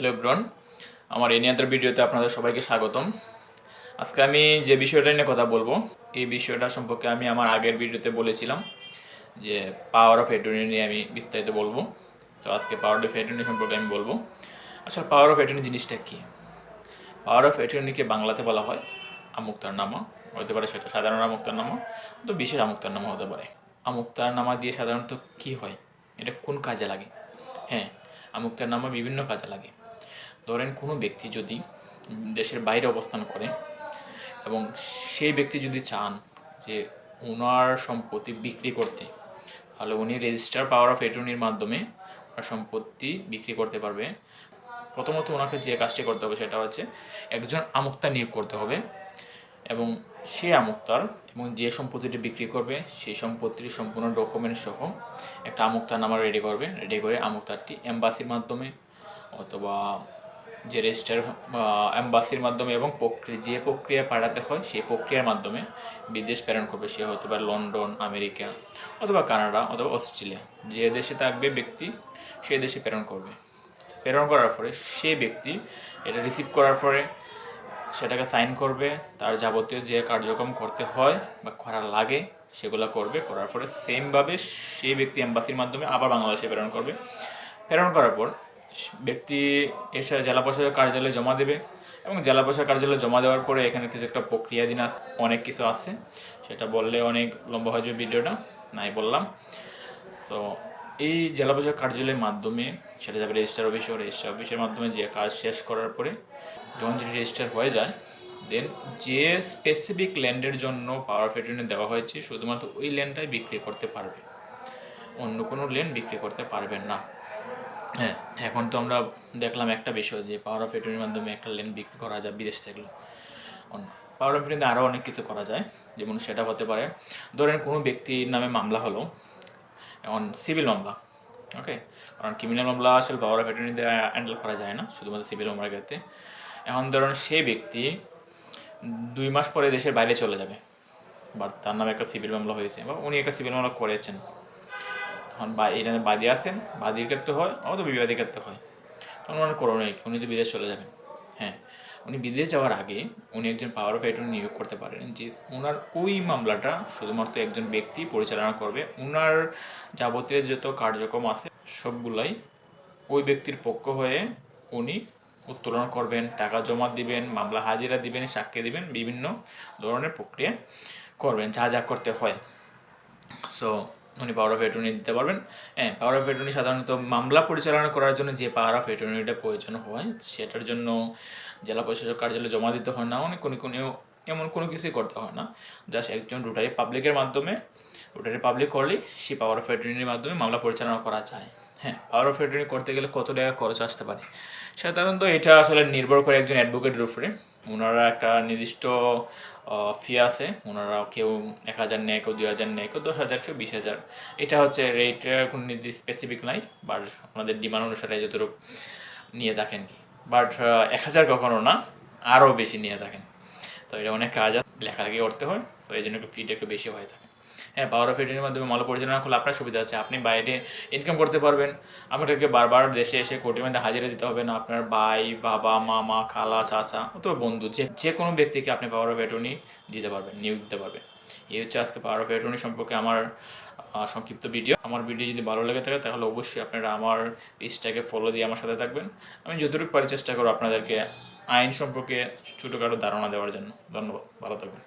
Hello everyone, আমার এই নিয়ন্ত্রণ ভিডিওতে আপনাদের সবাইকে স্বাগতম। আজকে আমি যে বিষয়টা নিয়ে কথা বলবো, এই বিষয়টা সম্পর্কে আমি আমার আগের ভিডিওতে বলেছিলাম যে পাওয়ার অফ অ্যাটর্নি নিয়ে আমি বিস্তারিত বলবো। তো আজকে পাওয়ার অফ অ্যাটর্নি সম্পর্কে আমি বলবো। আসলে পাওয়ার অফ অ্যাটর্নি জিনিসটা কী? পাওয়ার অফ অ্যাটর্নিকে বাংলাতে বলা হয় আমুক্তারনামা। হতে পারে সেটা সাধারণ আমুক্তারনামা, তো বিশেষ আমুক্তারনামা হতে পারে। আমুক্তারনামা দিয়ে সাধারণত কী হয়, এটা কোন কাজে লাগে? হ্যাঁ, আমুক্তারনামা বিভিন্ন কাজে লাগে। ধরেন কোনো ব্যক্তি যদি দেশের বাইরে অবস্থান করে এবং সেই ব্যক্তি যদি চান যে ওনার সম্পত্তি বিক্রি করতে, তাহলে উনি রেজিস্টার পাওয়ার অফ অ্যাটর্নির মাধ্যমে ওনার সম্পত্তি বিক্রি করতে পারবে। প্রথমত ওনাকে যে কাজটি করতে হবে সেটা হচ্ছে একজন আমুক্তা নিয়োগ করতে হবে এবং সেই আমুক্তার এবং যে সম্পত্তিটি বিক্রি করবে সেই সম্পত্তির সম্পূর্ণ ডকুমেন্ট সহ একটা আমুক্তারনামা রেডি করে আমুক্তারটি এম্বাসির মাধ্যমে অথবা যে রেজিস্টার এম্বাসির মাধ্যমে এবং যে প্রক্রিয়া পাঠাতে হয় সেই প্রক্রিয়ার মাধ্যমে বিদেশ প্রেরণ করবে। সে হতে পারে লন্ডন, আমেরিকা অথবা কানাডা অথবা অস্ট্রেলিয়া। যে দেশে থাকবে ব্যক্তি সেই দেশে প্রেরণ করবে। প্রেরণ করার পরে সেই ব্যক্তি এটা রিসিভ করার পরে সেটাকে সাইন করবে, তার যাবতীয় যে কার্যক্রম করতে হয় বা করা লাগে সেগুলো করবে। করার পরে সেমভাবে সেই ব্যক্তি এম্বাসির মাধ্যমে আবার বাংলাদেশে প্রেরণ করবে। প্রেরণ করার পর ব্যক্তি এসে জেলা প্রশাসক কার্যালয়ে জমা দেবে এবং জেলা প্রশাসক কার্যালয়ে জমা দেওয়ার পরে এখানে কিছু একটা প্রক্রিয়াধীন আছে, অনেক কিছু আছে, সেটা বললে অনেক লম্বা হয়ে যাবে ভিডিওটা, নাই বললাম। তো এই জেলা প্রশাসক কার্যালয়ের মাধ্যমে সেটা যাবে রেজিস্টার অফিসের মাধ্যমে যে কাজ শেষ করার পরে যখন যেটি রেজিস্টার হয়ে যায়, দেন যে স্পেসিফিক ল্যান্ডের জন্য পাওয়ার অফ অ্যাটর্নি দেওয়া হয়েছে শুধুমাত্র ওই ল্যান্ডটাই বিক্রি করতে পারবে, অন্য কোনো ল্যান্ড বিক্রি করতে পারবেন না। হ্যাঁ, এখন তো আমরা দেখলাম একটা বিষয় যে পাওয়ার অফ অ্যাটর্নির মাধ্যমে একটা ল্যান্ড বিক্রি করা যায় বিদেশ থেকে। পাওয়ার অফ অ্যাটর্নিতে আরও অনেক কিছু করা যায়, যেমন সেটা হতে পারে ধরেন কোনো ব্যক্তির নামে মামলা হলো, এখন সিভিল মামলা, ওকে, কারণ ক্রিমিনাল মামলা আসলে পাওয়ার অফ অ্যাটর্নিতে হ্যান্ডেল করা যায় না, শুধুমাত্র সিভিল মামলার ক্ষেত্রে। এখন ধরুন সেই ব্যক্তি 2 মাস পরে দেশের বাইরে চলে যাবে, বা তার নামে একটা সিভিল মামলা হয়েছে বা উনি একটা সিভিল মামলা করেছেন, তখন এটা বাদী আছেন, বাদীর ক্ষেত্রে হয় অথবা বিবাদীর ক্ষেত্রে হয়, তখন ওনার করণীয় কি? উনি তো বিদেশ চলে যাবেন। হ্যাঁ, উনি বিদেশ যাওয়ার আগে উনি একজন পাওয়ার অফ অ্যাটর্নি নিয়োগ করতে পারেন যে ওনার ওই মামলাটা শুধুমাত্র একজন ব্যক্তি পরিচালনা করবে, ওনার যাবতীয় যত কার্যক্রম আছে সবগুলাই ওই ব্যক্তির পক্ষ হয়ে উনি উত্তোলন করবেন, টাকা জমা দিবেন, মামলা হাজিরা দিবেন, সাক্ষী দিবেন, বিভিন্ন ধরনের প্রক্রিয়া করবেন যা যা করতে হয়। সো উনি পাওয়ার অফ অ্যাটর্নি দিতে পারবেন। হ্যাঁ, পাওয়ার অফ অ্যাটর্নি সাধারণত মামলা পরিচালনা করার জন্য যে পাওয়ার অফ অ্যাটর্নিটা প্রয়োজন হয় সেটার জন্য জেলা প্রশাসক কার্যালয়ে জমা দিতে হয় না, অনেক কোনো এমন কোনো কিছুই করতে হয় না। জাস্ট একজন রোটারি পাবলিকের মাধ্যমে, রোটারি পাবলিক করলেই সেই পাওয়ার অফ অ্যাটর্নির মাধ্যমে মামলা পরিচালনা করা যায়। হ্যাঁ, পাওয়ার অফ অ্যাটর্নি করতে গেলে কত টাকা খরচ আসতে পারে? সাধারণত এটা আসলে নির্ভর করে একজন অ্যাডভোকেটের উপরে। ওনারা একটা নির্দিষ্ট ফি আছে, ওনারা কেউ 1,000 নেয়, কেউ 2,000 নেয়, কেউ 10,000, কেউ 20,000। এটা হচ্ছে রেটটা কোনো নির্দিষ্ট স্পেসিফিক নাই, বাট আপনাদের ডিমান্ড অনুসারে যতটুকু নিয়ে থাকেন কি। বাট 1,000 কখনো না, আরও বেশি নিয়ে থাকেন। তো এটা অনেক কাজ লেখালেখি করতে হয়, তো এই জন্য একটু ফিটা একটু বেশি হয়ে থাকে। হ্যাঁ, পাওয়ার অফ অ্যাটর্নির মাধ্যমে মামলা পরিচালনা করলে আপনার সুবিধা আছে, আপনি বাইরে ইনকাম করতে পারবেন। আপনাকে বারবার দেশে এসে কোর্টের মধ্যে হাজিরা দিতে হবে না। আপনার ভাই, বাবা, মামা, খালা, চাচা অথবা বন্ধু যে কোনো ব্যক্তিকে আপনি পাওয়ার অফ অ্যাটর্নি দিতে পারবেন, নিয়োগ দিতে পারবেন। এই হচ্ছে আজকে পাওয়ার অফ অ্যাটর্নি সম্পর্কে আমার সংক্ষিপ্ত ভিডিও। আমার ভিডিও যদি ভালো লেগে থাকে তাহলে অবশ্যই আপনারা আমার পেজটাকে ফলো দিয়ে আমার সাথে থাকবেন। আমি যতটুকু পারি চেষ্টা করব আপনাদেরকে আইন সম্পর্কে ছোটোখাটো ধারণা দেওয়ার জন্য। ধন্যবাদ, ভালো থাকবেন।